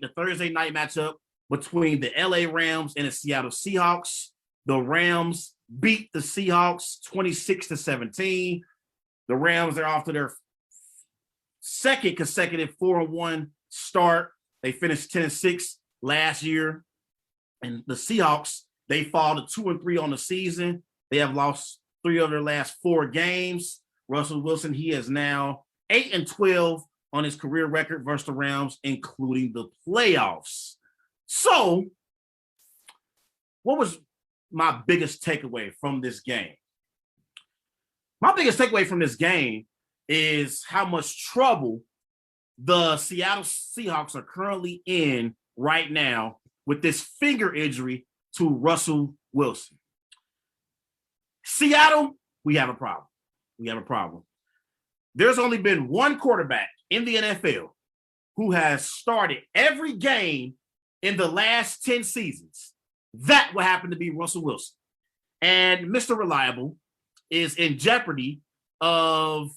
the Thursday night matchup between the LA Rams and the Seattle Seahawks. The Rams beat the Seahawks 26-17. The Rams are off to their second consecutive 4-1 start. They finished 10-6 last year. And the Seahawks, they fall to 2-3 on the season. They have lost 3 of their last 4 games. Russell Wilson, he is now 8-12 on his career record versus the Rams, including the playoffs. So, what was my biggest takeaway from this game? My biggest takeaway from this game is how much trouble the Seattle Seahawks are currently in right now with this finger injury to Russell Wilson. Seattle, we have a problem. We have a problem. There's only been one quarterback in the NFL who has started every game in the last 10 seasons. That would happen to be Russell Wilson. And Mr. Reliable is in jeopardy of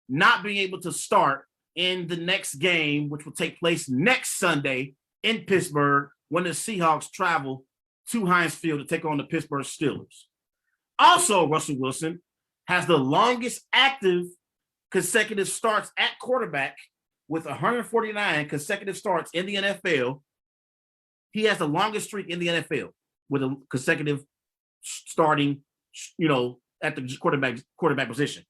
not being able to start in the next game, which will take place next Sunday in Pittsburgh when the Seahawks travel to Heinz Field to take on the Pittsburgh Steelers. Also, Russell Wilson has the longest active consecutive starts at quarterback with 149 consecutive starts in the NFL. He has the longest streak in the NFL with a consecutive starting, at the quarterback position.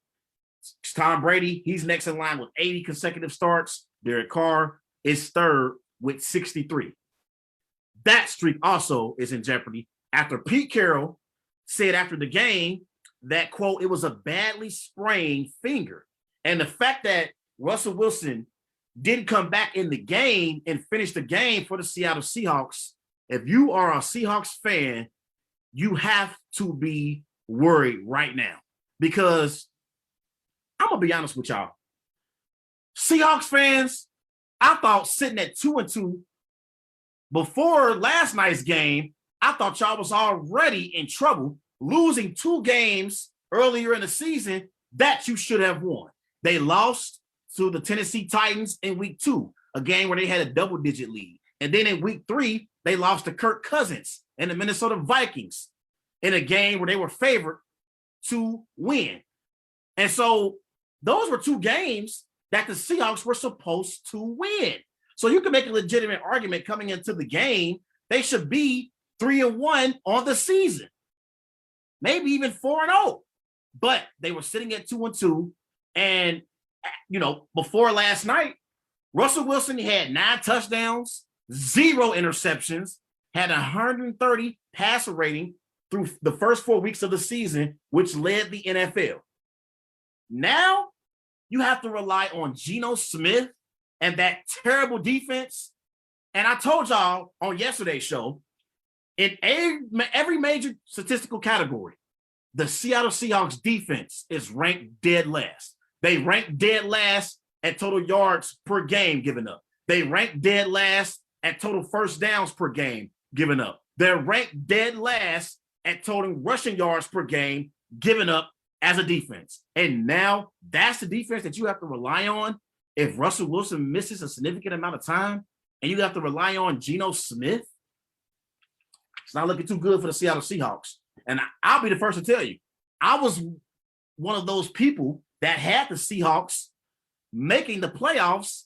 Tom Brady, he's next in line with 80 consecutive starts. Derek Carr is third with 63. That streak also is in jeopardy after Pete Carroll said after the game that, quote, it was a badly sprained finger. And the fact that Russell Wilson didn't come back in the game and finish the game for the Seattle Seahawks, if you are a Seahawks fan, you have to be worried right now. Because I'm going to be honest with y'all. Seahawks fans, I thought sitting at 2-2 before last night's game, I thought y'all was already in trouble, losing 2 games earlier in the season that you should have won. They lost to the Tennessee Titans in week 2, a game where they had a double-digit lead. And then in week 3, they lost to Kirk Cousins and the Minnesota Vikings in a game where they were favored to win. And so those were 2 games that the Seahawks were supposed to win. So you can make a legitimate argument coming into the game, they should be 3-1 on the season, maybe even 4-0. But they were sitting at 2-2. And, before last night, Russell Wilson had 9 touchdowns, 0 interceptions, had 130 passer rating through the first 4 weeks of the season, which led the NFL. Now you have to rely on Geno Smith and that terrible defense. And I told y'all on yesterday's show, in every major statistical category, the Seattle Seahawks defense is ranked dead last. They rank dead last at total yards per game given up. They rank dead last at total first downs per game given up. They're ranked dead last at total rushing yards per game given up as a defense. And now that's the defense that you have to rely on if Russell Wilson misses a significant amount of time and you have to rely on Geno Smith. It's not looking too good for the Seattle Seahawks. And I'll be the first to tell you, I was one of those people that had the Seahawks making the playoffs,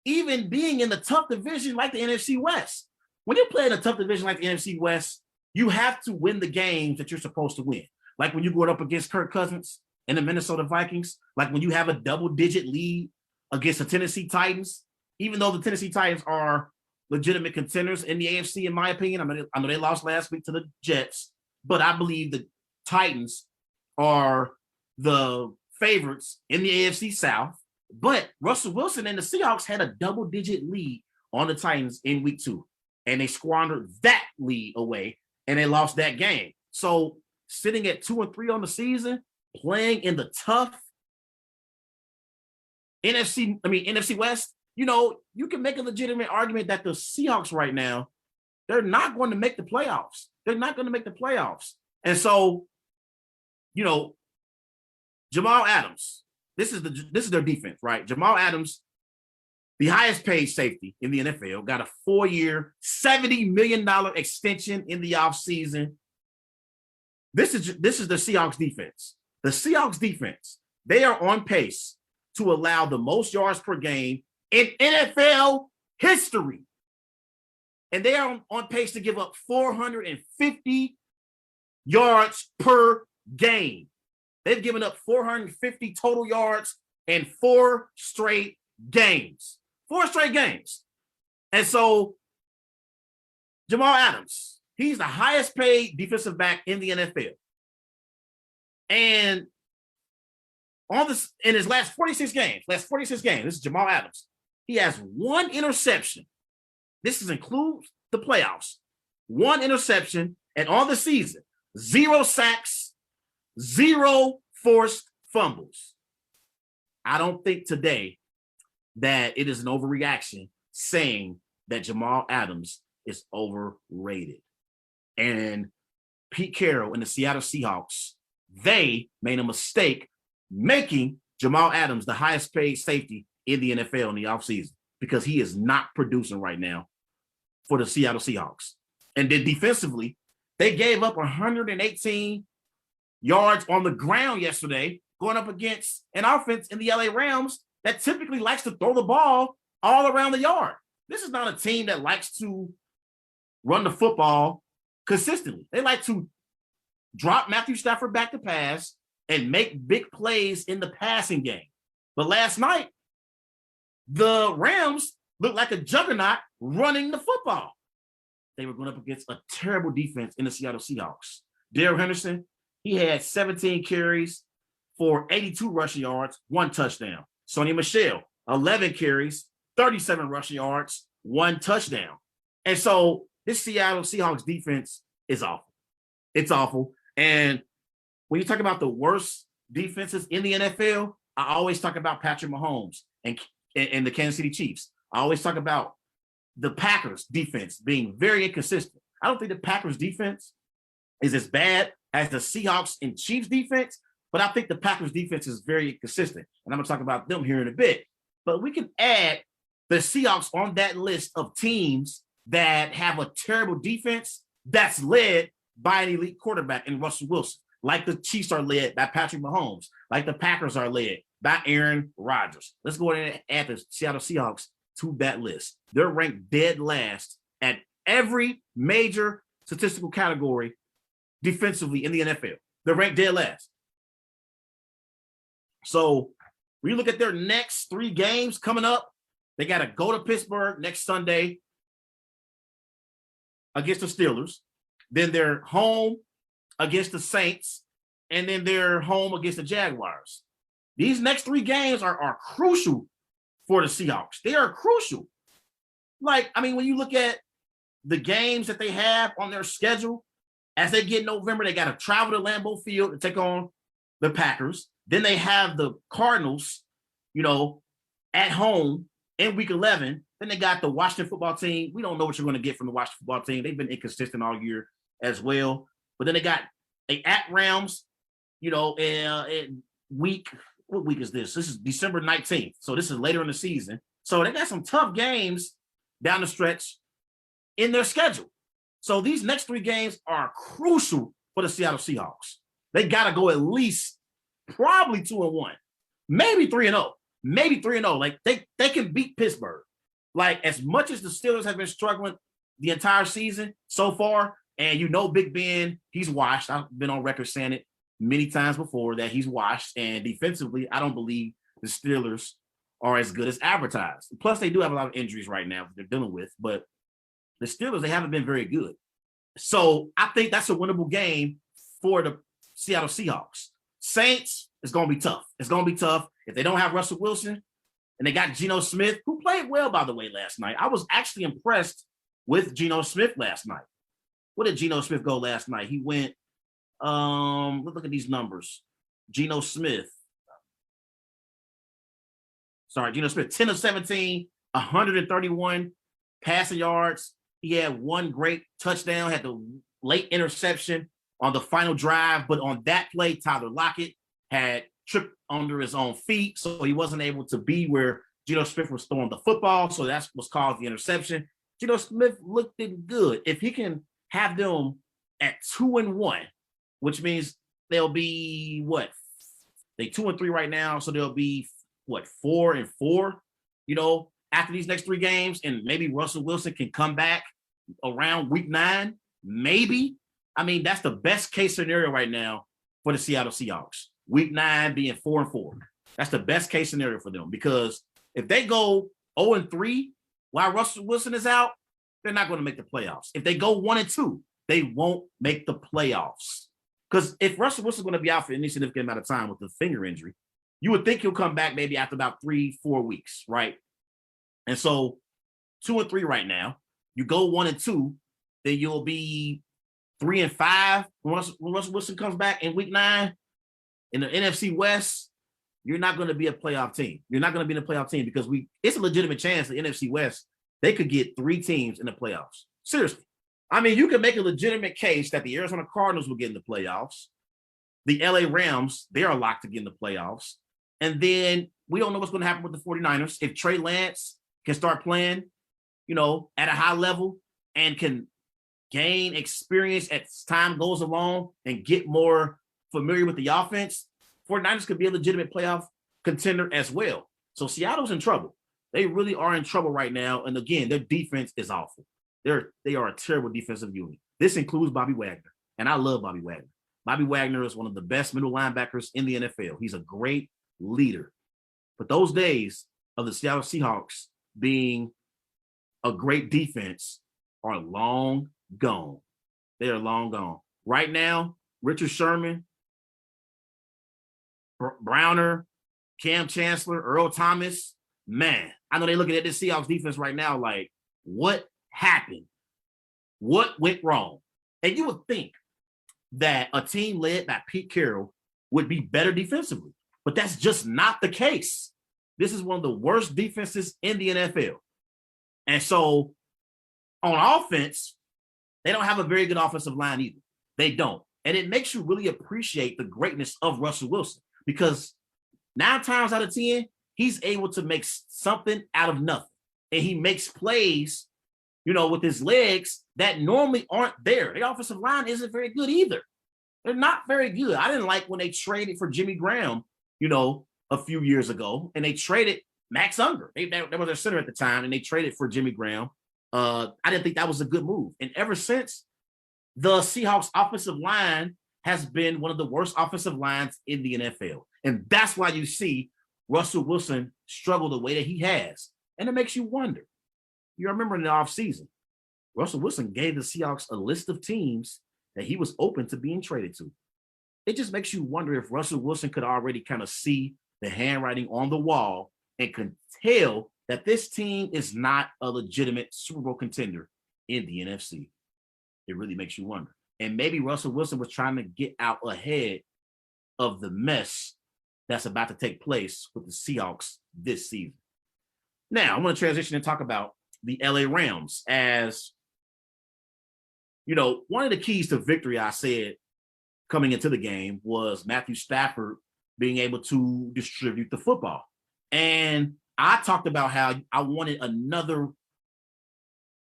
even being in the tough division like the NFC West. When you play in a tough division like the NFC West, you have to win the games that you're supposed to win. Like when you go up against Kirk Cousins and the Minnesota Vikings, like when you have a double-digit lead against the Tennessee Titans, even though the Tennessee Titans are legitimate contenders in the AFC, in my opinion. I know they lost last week to the Jets, but I believe the Titans are the favorites in the AFC South. But Russell Wilson and the Seahawks had a double-digit lead on the Titans in week 2, and they squandered that lead away, and they lost that game. So sitting at 2-3 on the season, playing in the tough NFC West, you can make a legitimate argument that the Seahawks right now, they're not going to make the playoffs. They're not going to make the playoffs. And so, Jamal Adams, this is their defense, right? Jamal Adams the highest paid safety in the NFL, got a 4-year, $70 million extension in the offseason. This is the Seahawks defense. The Seahawks defense, they are on pace to allow the most yards per game in NFL history. And they are on pace to give up 450 yards per game. They've given up 450 total yards in 4 straight games. 4 straight games. And so Jamal Adams, he's the highest paid defensive back in the NFL. And in his last 46 games, this is Jamal Adams. He has 1 interception. This includes the playoffs. 1 interception, and on the season, 0 sacks, 0 forced fumbles. I don't think today that it is an overreaction saying that Jamal Adams is overrated. And Pete Carroll and the Seattle Seahawks, they made a mistake making Jamal Adams the highest paid safety in the NFL in the offseason because he is not producing right now for the Seattle Seahawks. And then defensively, they gave up 118 yards on the ground yesterday, going up against an offense in the LA Rams that typically likes to throw the ball all around the yard. This is not a team that likes to run the football consistently. They like to drop Matthew Stafford back to pass and make big plays in the passing game. But last night, the Rams looked like a juggernaut running the football. They were going up against a terrible defense in the Seattle Seahawks. Darrell Henderson, he had 17 carries for 82 rushing yards, 1 touchdown. Sonny Michel, 11 carries, 37 rushing yards, 1 touchdown. And so this Seattle Seahawks defense is awful. It's awful. And when you talk about the worst defenses in the NFL, I always talk about Patrick Mahomes and the Kansas City Chiefs. I always talk about the Packers defense being very inconsistent. I don't think the Packers defense is as bad as the Seahawks and Chiefs defense, but I think the Packers defense is very consistent. And I'm going to talk about them here in a bit. But we can add the Seahawks on that list of teams that have a terrible defense that's led by an elite quarterback in Russell Wilson, like the Chiefs are led by Patrick Mahomes, like the Packers are led by Aaron Rodgers. Let's go ahead and add the Seattle Seahawks to that list. They're ranked dead last at every major statistical category defensively in the NFL. They're ranked dead last. So when you look at their next 3 games coming up, they got to go to Pittsburgh next Sunday against the Steelers. Then they're home against the Saints, and then they're home against the Jaguars. These next 3 games are crucial for the Seahawks. They are crucial. Like, I mean, when you look at the games that they have on their schedule, as they get November, they got to travel to Lambeau Field to take on the Packers. Then they have the Cardinals, at home in week 11. Then they got the Washington football team. We don't know what you're going to get from the Washington football team. They've been inconsistent all year as well. But then they got at Rams, in week, what week is this? This is December 19th. So this is later in the season. So they got some tough games down the stretch in their schedule. So these next 3 games are crucial for the Seattle Seahawks. They got to go at least probably 2-1, maybe 3-0, maybe 3-0. Like they can beat Pittsburgh. Like, as much as the Steelers have been struggling the entire season so far, and Big Ben, he's washed. I've been on record saying it many times before that he's washed. And defensively, I don't believe the Steelers are as good as advertised. Plus, they do have a lot of injuries right now that they're dealing with. But the Steelers, they haven't been very good. So I think that's a winnable game for the Seattle Seahawks. Saints is going to be tough. It's going to be tough. If they don't have Russell Wilson, and they got Geno Smith, who played well, by the way, last night. I was actually impressed with Geno Smith last night. What did Geno Smith go last night? He went, look at these numbers. Geno Smith, 10 of 17, 131 passing yards. He had 1 great touchdown, had the late interception on the final drive. But on that play, Tyler Lockett had tripped under his own feet, so he wasn't able to be where Geno Smith was throwing the football, so that's what's caused the interception. Geno Smith looked good. If he can have them at 2-1, which means they'll be what? They 2-3 right now, so they'll be what, 4-4, after these next 3 games, and maybe Russell Wilson can come back around week 9, maybe. I mean, that's the best case scenario right now for the Seattle Seahawks. Week 9 being 4-4. That's the best case scenario for them, because if they go 0-3 while Russell Wilson is out, they're not going to make the playoffs. If they go 1-2, they won't make the playoffs. Because if Russell Wilson's going to be out for any significant amount of time with the finger injury, you would think he'll come back maybe after about 3-4 weeks, right? And so 2-3 right now. You go 1-2, then you'll be 3-5 when Russell Wilson comes back in week 9 in the NFC West. You're not going to be a playoff team. You're not going to be in a playoff team because it's a legitimate chance the NFC West, they could get 3 teams in the playoffs. Seriously. I mean, you can make a legitimate case that the Arizona Cardinals will get in the playoffs. The LA Rams, they are locked to get in the playoffs. And then we don't know what's going to happen with the 49ers. If Tre Lance can start playing, at a high level and can gain experience as time goes along and get more familiar with the offense, 49ers could be a legitimate playoff contender as well. So Seattle's in trouble. They really are in trouble right now. And again, their defense is awful. They are a terrible defensive unit. This includes Bobby Wagner. And I love Bobby Wagner. Bobby Wagner is one of the best middle linebackers in the NFL. He's a great leader. But those days of the Seattle Seahawks being a great defense are long gone. They are long gone. Right now, Richard Sherman, Browner, Cam Chancellor, Earl Thomas, man, I know they're looking at this Seahawks defense right now like, what happened? What went wrong? And you would think that a team led by Pete Carroll would be better defensively, but that's just not the case. This is one of the worst defenses in the NFL. And so on offense, they don't have a very good offensive line either. They don't. And it makes you really appreciate the greatness of Russell Wilson, because 9 times out of 10, he's able to make something out of nothing. And he makes plays, with his legs that normally aren't there. The offensive line isn't very good either. They're not very good. I didn't like when they traded for Jimmy Graham, a few years ago, and they traded Max Unger. That was their center at the time, and they traded for Jimmy Graham. I didn't think that was a good move. And ever since, the Seahawks offensive line has been one of the worst offensive lines in the NFL. And that's why you see Russell Wilson struggle the way that he has. And it makes you wonder. You remember in the offseason, Russell Wilson gave the Seahawks a list of teams that he was open to being traded to. It just makes you wonder if Russell Wilson could already kind of see the handwriting on the wall and can tell that this team is not a legitimate Super Bowl contender in the NFC. It really makes you wonder. And maybe Russell Wilson was trying to get out ahead of the mess that's about to take place with the Seahawks this season. Now, I'm going to transition and talk about the LA Rams. As, one of the keys to victory, I said, coming into the game was Matthew Stafford being able to distribute the football. And I talked about how I wanted another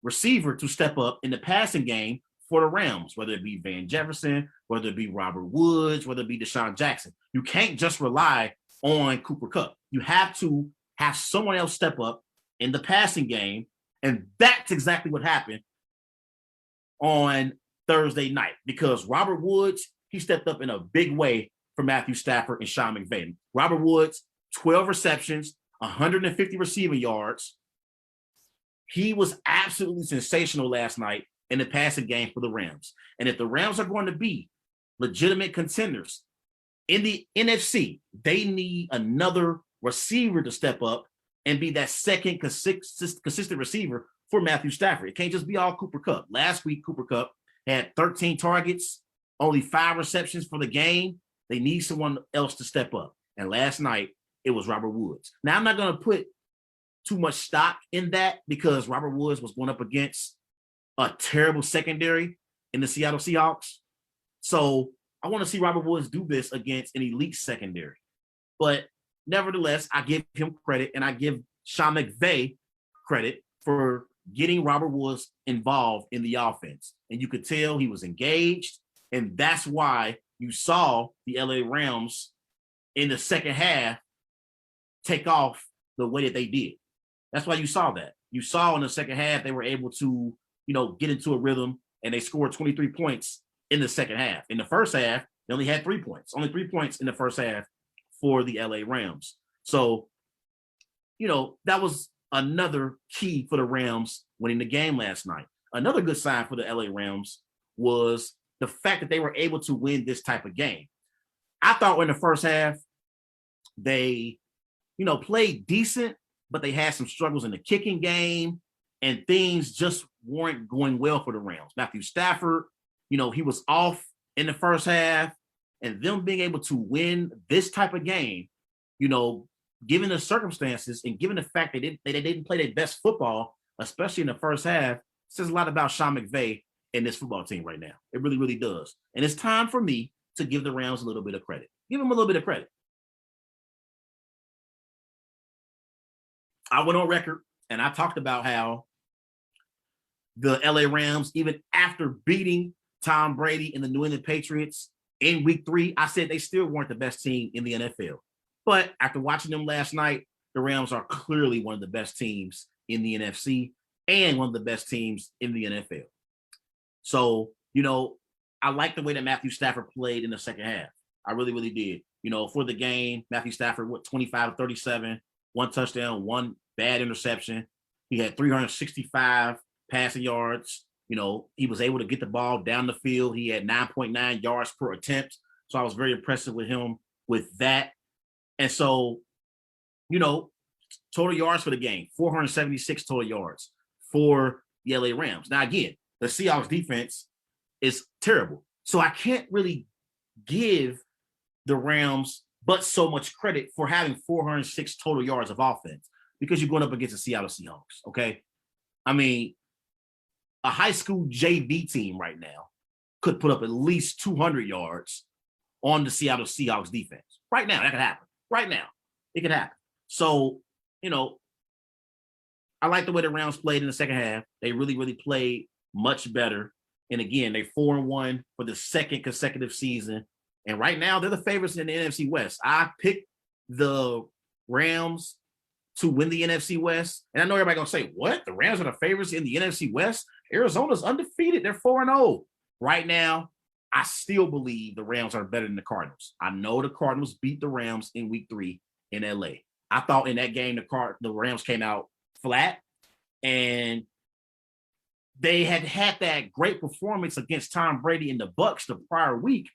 receiver to step up in the passing game for the Rams, whether it be Van Jefferson, whether it be Robert Woods, whether it be Deshaun Jackson. You can't just rely on Cooper Kupp. You have to have someone else step up in the passing game, and that's exactly what happened on Thursday night, because Robert Woods, he stepped up in a big way for Matthew Stafford and Sean McVay. Robert Woods, 12 receptions, 150 receiving yards. He was absolutely sensational last night in the passing game for the Rams. And if the Rams are going to be legitimate contenders in the NFC, they need another receiver to step up and be that second consistent receiver for Matthew Stafford. It can't just be all Cooper Kupp. Last week, Cooper Kupp had 13 targets, only 5 receptions for the game. They need someone else to step up. And last night, it was Robert Woods. Now, I'm not going to put too much stock in that, because Robert Woods was going up against a terrible secondary in the Seattle Seahawks. So I want to see Robert Woods do this against an elite secondary. But nevertheless, I give him credit, and I give Sean McVay credit for getting Robert Woods involved in the offense. And you could tell he was engaged. And that's why you saw the LA Rams in the second half take off the way that they did. That's why you saw that. You saw in the second half they were able to, get into a rhythm, and they scored 23 points in the second half. In the first half, they only had 3 points. Only 3 points in the first half for the LA Rams. So, that was another key for the Rams winning the game last night. Another good sign for the LA Rams was the fact that they were able to win this type of game. I thought in the first half, they, played decent, but they had some struggles in the kicking game, and things just weren't going well for the Rams. Matthew Stafford, he was off in the first half, and them being able to win this type of game, given the circumstances and given the fact they didn't play their best football, especially in the first half, says a lot about Sean McVay and this football team right now. It really, really does. And it's time for me to give the Rams a little bit of credit. Give them a little bit of credit. I went on record and I talked about how the LA Rams, even after beating Tom Brady and the New England Patriots in week 3, I said they still weren't the best team in the NFL. But after watching them last night, the Rams are clearly one of the best teams in the NFC and one of the best teams in the NFL. So, I like the way that Matthew Stafford played in the second half. I really, really did. For the game, Matthew Stafford went 25-37, 1 touchdown, 1 bad interception. He had 365 passing yards. He was able to get the ball down the field. He had 9.9 yards per attempt. So I was very impressed with him with that. And so, total yards for the game, 476 total yards for the LA Rams. Now, again, the Seahawks defense is terrible. So I can't really give the Rams but so much credit for having 406 total yards of offense because you're going up against the Seattle Seahawks, okay? I mean, a high school JV team right now could put up at least 200 yards on the Seattle Seahawks defense. Right now, that could happen. Right now, it could happen. So, I like the way the Rams played in the second half. They really, really played much better. And again, they 4-1 for the second consecutive season. And right now, they're the favorites in the NFC West. I picked the Rams to win the NFC West. And I know everybody going to say, what? The Rams are the favorites in the NFC West? Arizona's undefeated. They're 4-0. Right now, I still believe the Rams are better than the Cardinals. I know the Cardinals beat the Rams in week 3 in LA. I thought in that game, the Rams came out flat, and they had that great performance against Tom Brady and the Bucs the prior week.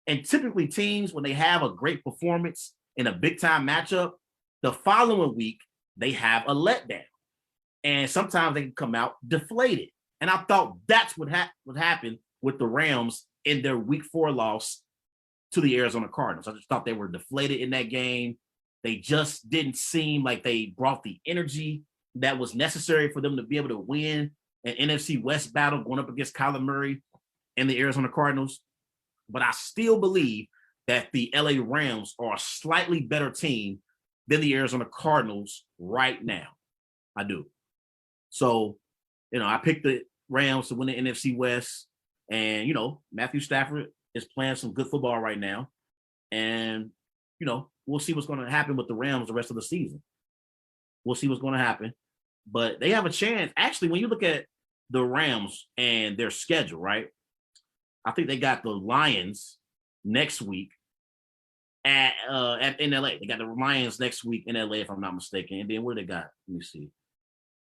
And typically teams, when they have a great performance in a big-time matchup, the following week, they have a letdown. And sometimes they can come out deflated. And I thought that's what happened with the Rams in their week 4 loss to the Arizona Cardinals. I just thought they were deflated in that game. They just didn't seem like they brought the energy that was necessary for them to be able to win an NFC West battle going up against Kyler Murray and the Arizona Cardinals. But I still believe that the LA Rams are a slightly better team than the Arizona Cardinals right now. I do. So, I picked the Rams to win the NFC West. And, Matthew Stafford is playing some good football right now. And, we'll see what's going to happen with the Rams the rest of the season. We'll see what's going to happen. But they have a chance. Actually, when you look at the Rams and their schedule, right? I think they got the Lions next week in LA. They got the Lions next week in LA, if I'm not mistaken. And then where they got? Let me see.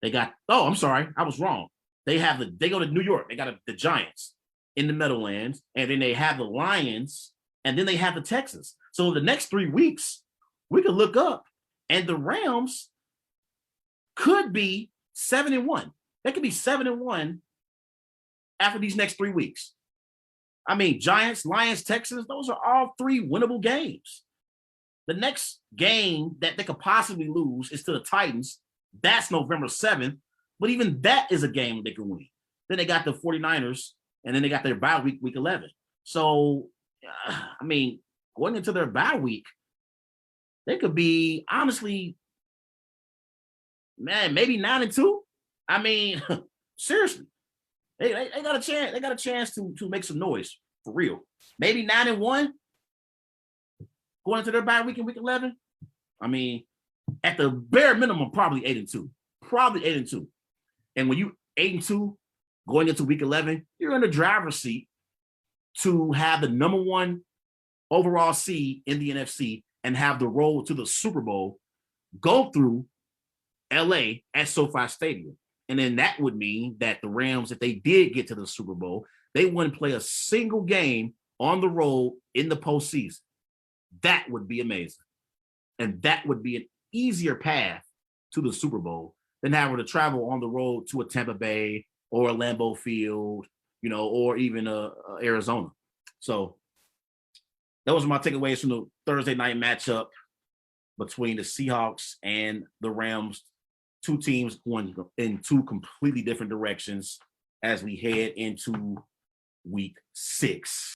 They got. Oh, I'm sorry, I was wrong. They go to New York. They got the Giants in the Meadowlands, and then they have the Lions, and then they have the Texans. So the next 3 weeks, we could look up, and the Rams could be 7-1. They could be 7-1 after these next 3 weeks. I mean, Giants, Lions, Texans, those are all 3 winnable games. The next game that they could possibly lose is to the Titans. That's November 7th. But even that is a game they can win. Then they got the 49ers, and then they got their bye week, week 11. So, going into their bye week, they could be, honestly, Man, maybe 9-2. I mean, seriously, they got a chance. They got a chance to make some noise for real. Maybe 9-1 going into their bye week in week 11. I mean, at the bare minimum, probably 8-2. Probably 8-2. And when you 8-2 going into week 11, you're in the driver's seat to have the number one overall seed in the NFC and have the road to the Super Bowl go through LA at SoFi Stadium. And then that would mean that the Rams, if they did get to the Super Bowl, they wouldn't play a single game on the road in the postseason. That would be amazing. And that would be an easier path to the Super Bowl than having to travel on the road to a Tampa Bay or a Lambeau Field, or even Arizona. So those are my takeaways from the Thursday night matchup between the Seahawks and the Rams. Two teams going in two completely different directions as we head into week 6.